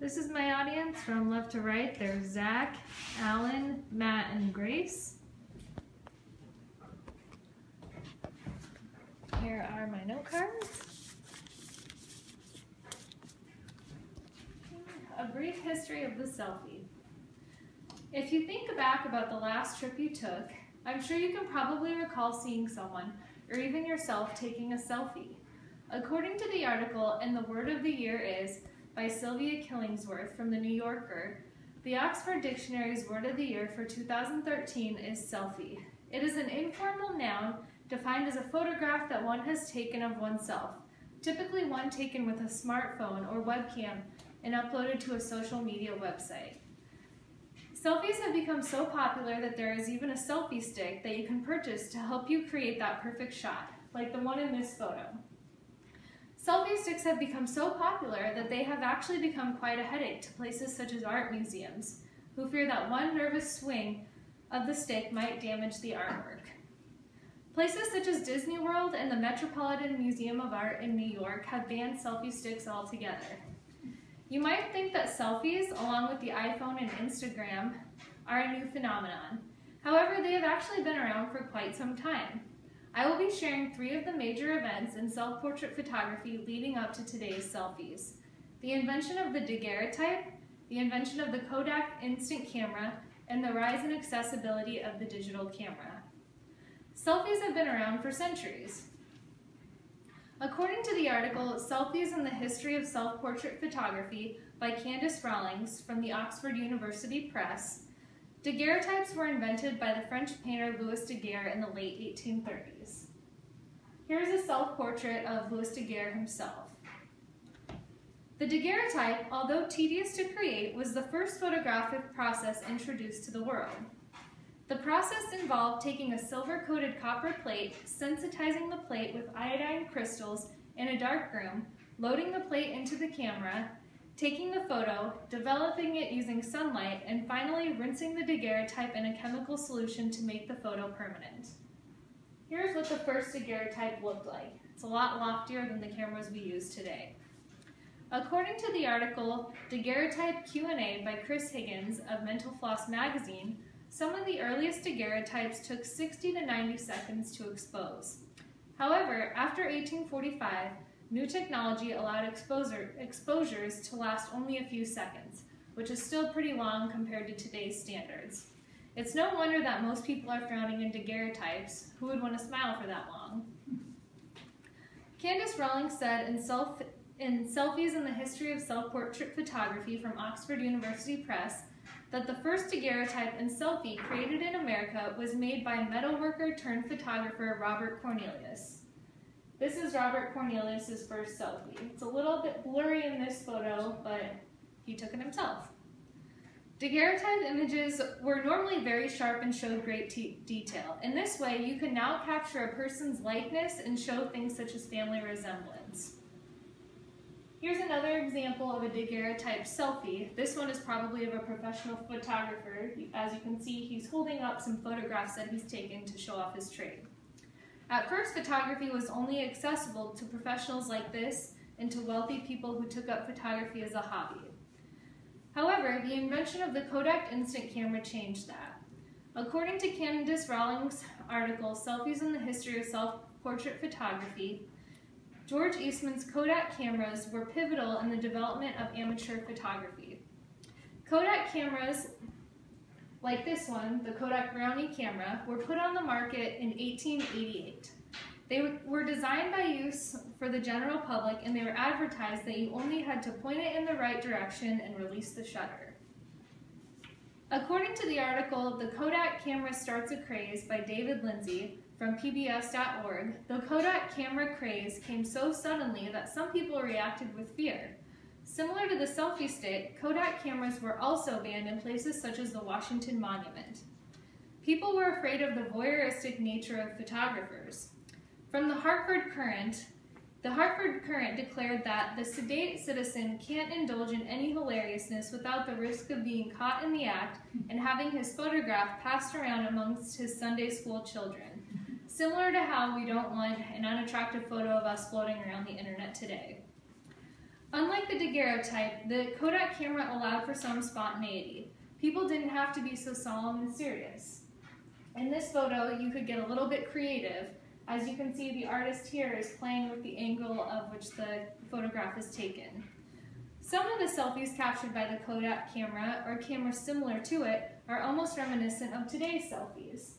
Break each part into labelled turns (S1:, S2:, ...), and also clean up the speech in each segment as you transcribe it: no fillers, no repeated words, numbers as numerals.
S1: This is my audience from left to right. There's Zach, Alan, Matt, and Grace. Here are my note cards. A brief history of the selfie. If you think back about the last trip you took, I'm sure you can probably recall seeing someone, or even yourself, taking a selfie. According to the article, and the word of the year is, by Sylvia Killingsworth from The New Yorker, the Oxford Dictionary's word of the year for 2013 is selfie. It is an informal noun defined as a photograph that one has taken of oneself, typically one taken with a smartphone or webcam and uploaded to a social media website. Selfies have become so popular that there is even a selfie stick that you can purchase to help you create that perfect shot, like the one in this photo. Selfie sticks have become so popular that they have actually become quite a headache to places such as art museums, who fear that one nervous swing of the stick might damage the artwork. Places such as Disney World and the Metropolitan Museum of Art in New York have banned selfie sticks altogether. You might think that selfies, along with the iPhone and Instagram, are a new phenomenon. However, they have actually been around for quite some time. I will be sharing 3 of the major events in self-portrait photography leading up to today's selfies. The invention of the daguerreotype, the invention of the Kodak instant camera, and the rise in accessibility of the digital camera. Selfies have been around for centuries. According to the article, Selfies in the History of Self-Portrait Photography by Candice Rawlings from the Oxford University Press, daguerreotypes were invented by the French painter Louis Daguerre in the late 1830s. Here's a self-portrait of Louis Daguerre himself. The daguerreotype, although tedious to create, was the first photographic process introduced to the world. The process involved taking a silver-coated copper plate, sensitizing the plate with iodine crystals in a dark room, loading the plate into the camera, taking the photo, developing it using sunlight, and finally rinsing the daguerreotype in a chemical solution to make the photo permanent. Here's what the first daguerreotype looked like. It's a lot loftier than the cameras we use today. According to the article Daguerreotype Q&A by Chris Higgins of Mental Floss magazine, some of the earliest daguerreotypes took 60 to 90 seconds to expose. However, after 1845, new technology allowed exposures to last only a few seconds, which is still pretty long compared to today's standards. It's no wonder that most people are frowning in daguerreotypes. Who would want to smile for that long? Candice Rawlings said in Selfies in the History of Self-Portrait Photography from Oxford University Press that the first daguerreotype and selfie created in America was made by metalworker turned photographer Robert Cornelius. This is Robert Cornelius' first selfie. It's a little bit blurry in this photo, but he took it himself. Daguerreotype images were normally very sharp and showed great detail. In this way, you can now capture a person's likeness and show things such as family resemblance. Here's another example of a daguerreotype selfie. This one is probably of a professional photographer. As you can see, he's holding up some photographs that he's taken to show off his trade. At first, photography was only accessible to professionals like this and to wealthy people who took up photography as a hobby. However, the invention of the Kodak instant camera changed that. According to Candice Rawlings' article, Selfies in the History of Self-Portrait Photography, George Eastman's Kodak cameras were pivotal in the development of amateur photography. Kodak cameras, like this one, the Kodak Brownie camera, were put on the market in 1888. They were designed by use for the general public, and they were advertised that you only had to point it in the right direction and release the shutter. According to the article, The Kodak Camera Starts a Craze by David Lindsay from PBS.org, the Kodak camera craze came so suddenly that some people reacted with fear. Similar to the selfie stick, Kodak cameras were also banned in places such as the Washington Monument. People were afraid of the voyeuristic nature of photographers. From the Hartford Courant declared that the sedate citizen can't indulge in any hilariousness without the risk of being caught in the act and having his photograph passed around amongst his Sunday school children. Similar to how we don't want an unattractive photo of us floating around the internet today. Unlike the daguerreotype, the Kodak camera allowed for some spontaneity. People didn't have to be so solemn and serious. In this photo, you could get a little bit creative. As you can see, the artist here is playing with the angle of which the photograph is taken. Some of the selfies captured by the Kodak camera, or cameras similar to it, are almost reminiscent of today's selfies.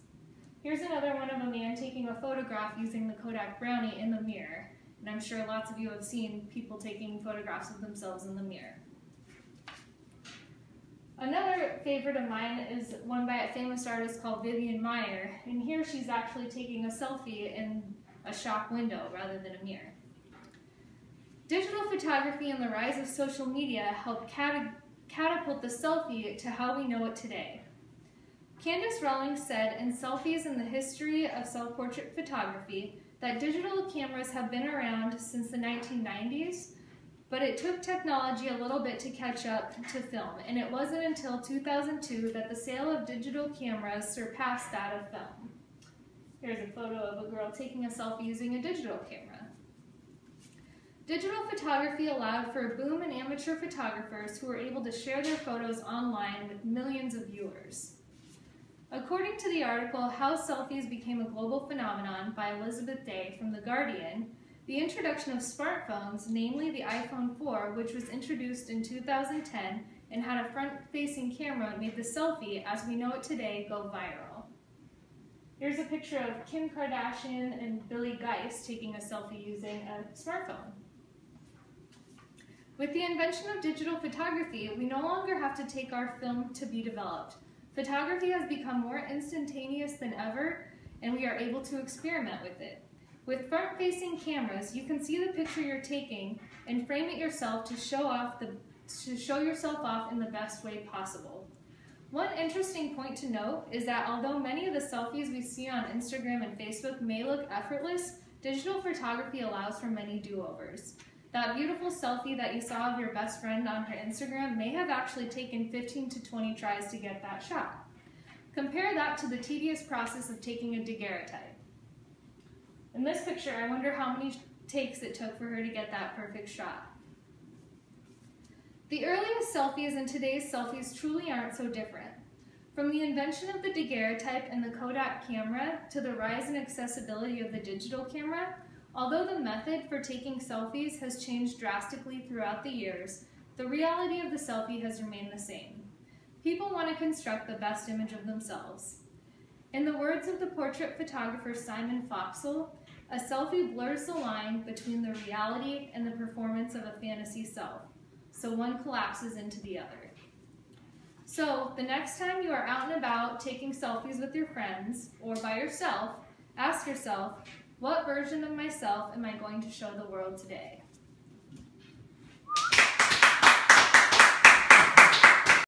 S1: Here's another one of a man taking a photograph using the Kodak Brownie in the mirror. And I'm sure lots of you have seen people taking photographs of themselves in the mirror. Another favorite of mine is one by a famous artist called Vivian Maier, and here she's actually taking a selfie in a shop window rather than a mirror. Digital photography and the rise of social media helped catapult the selfie to how we know it today. Candace Rawlings said in Selfies in the History of Self-Portrait Photography that digital cameras have been around since the 1990s, but it took technology a little bit to catch up to film, and it wasn't until 2002 that the sale of digital cameras surpassed that of film. Here's a photo of a girl taking a selfie using a digital camera. Digital photography allowed for a boom in amateur photographers who were able to share their photos online with millions of viewers. According to the article How Selfies Became a Global Phenomenon by Elizabeth Day from The Guardian, the introduction of smartphones, namely the iPhone 4, which was introduced in 2010 and had a front-facing camera, made the selfie, as we know it today, go viral. Here's a picture of Kim Kardashian and Billy Geist taking a selfie using a smartphone. With the invention of digital photography, we no longer have to take our film to be developed. Photography has become more instantaneous than ever, and we are able to experiment with it. With front-facing cameras, you can see the picture you're taking and frame it yourself to show yourself off in the best way possible. One interesting point to note is that although many of the selfies we see on Instagram and Facebook may look effortless, digital photography allows for many do-overs. That beautiful selfie that you saw of your best friend on her Instagram may have actually taken 15 to 20 tries to get that shot. Compare that to the tedious process of taking a daguerreotype. In this picture, I wonder how many takes it took for her to get that perfect shot. The earliest selfies and today's selfies truly aren't so different. From the invention of the daguerreotype and the Kodak camera to the rise in accessibility of the digital camera, although the method for taking selfies has changed drastically throughout the years, the reality of the selfie has remained the same. People want to construct the best image of themselves. In the words of the portrait photographer Simon Foxell, a selfie blurs the line between the reality and the performance of a fantasy self, so one collapses into the other. So, the next time you are out and about taking selfies with your friends, or by yourself, ask yourself, what version of myself am I going to show the world today?